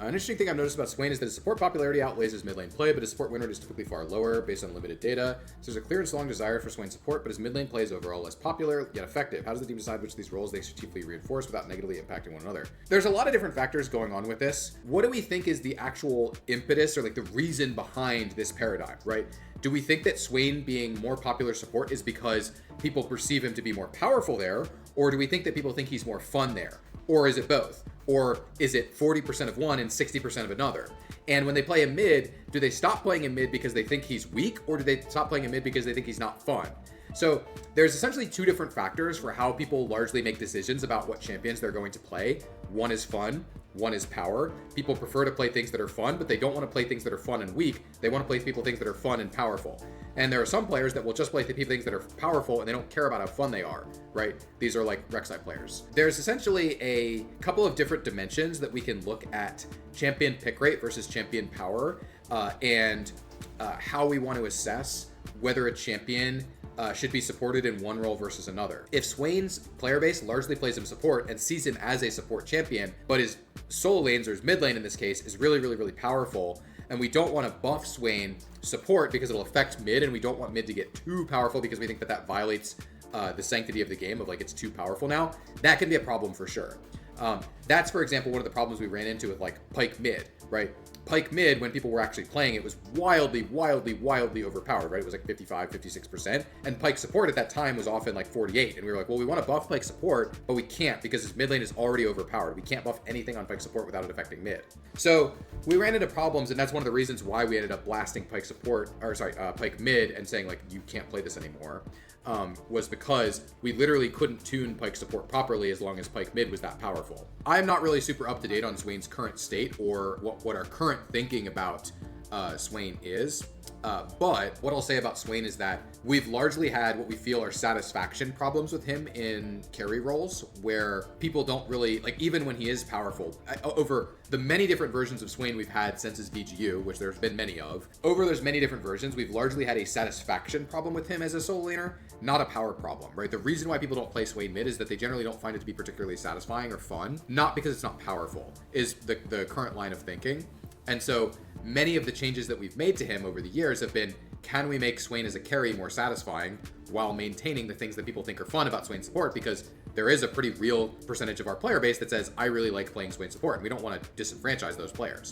An interesting thing I've noticed about Swain is that his support popularity outweighs his mid lane play, but his support win rate is typically far lower based on limited data. So there's a clear and strong desire for Swain support, but his mid lane play is overall less popular, yet effective. How does the team decide which of these roles they strategically reinforce without negatively impacting one another? There's a lot of different factors going on with this. What do we think is the actual impetus or like the reason behind this paradigm, right? Do we think that Swain being more popular support is because people perceive him to be more powerful there? Or do we think that people think he's more fun there? Or is it both? Or is it 40% of one and 60% of another? And when they play him mid, do they stop playing him mid because they think he's weak? Or do they stop playing him mid because they think he's not fun? So there's essentially two different factors for how people largely make decisions about what champions they're going to play. One is fun, one is power. People prefer to play things that are fun, but they don't want to play things that are fun and weak. They want to play things that are fun and powerful. And there are some players that will just play things that are powerful and they don't care about how fun they are, right? These are like Rek'Sai players. There's essentially a couple of different dimensions that we can look at champion pick rate versus champion power and how we want to assess whether a champion should be supported in one role versus another. If Swain's player base largely plays him support and sees him as a support champion, but his solo lanes or his mid lane in this case is really powerful, and we don't want to buff Swain support because it'll affect mid, and we don't want mid to get too powerful because we think that violates the sanctity of the game of like it's too powerful now, that can be a problem for sure. That's, for example, one of the problems we ran into with like PYKE mid, right? PYKE mid, when people were actually playing it, was wildly overpowered, right? It was like 55, 56%. And PYKE support at that time was often like 48. And we were like, well, we want to buff PYKE support, but we can't because his mid lane is already overpowered. We can't buff anything on PYKE support without it affecting mid. So we ran into problems, and that's one of the reasons why we ended up blasting PYKE support, or sorry, PYKE mid and saying like, you can't play this anymore. Was because we literally couldn't tune PYKE support properly as long as PYKE mid was that powerful. I'm not really super up to date on Swain's current state or what our current thinking about Swain is. But what I'll say about Swain is that we've largely had what we feel are satisfaction problems with him in carry roles where people don't really, like even when he is powerful, over the many different versions of Swain we've had since his VGU, which there's been many of, over those many different versions, we've largely had a satisfaction problem with him as a solo laner, not a power problem, right? The reason why people don't play Swain mid is that they generally don't find it to be particularly satisfying or fun, not because it's not powerful, is the current line of thinking. And so many of the changes that we've made to him over the years have been, can we make Swain as a carry more satisfying while maintaining the things that people think are fun about Swain support? Because there is a pretty real percentage of our player base that says, I really like playing Swain support, and we don't want to disenfranchise those players.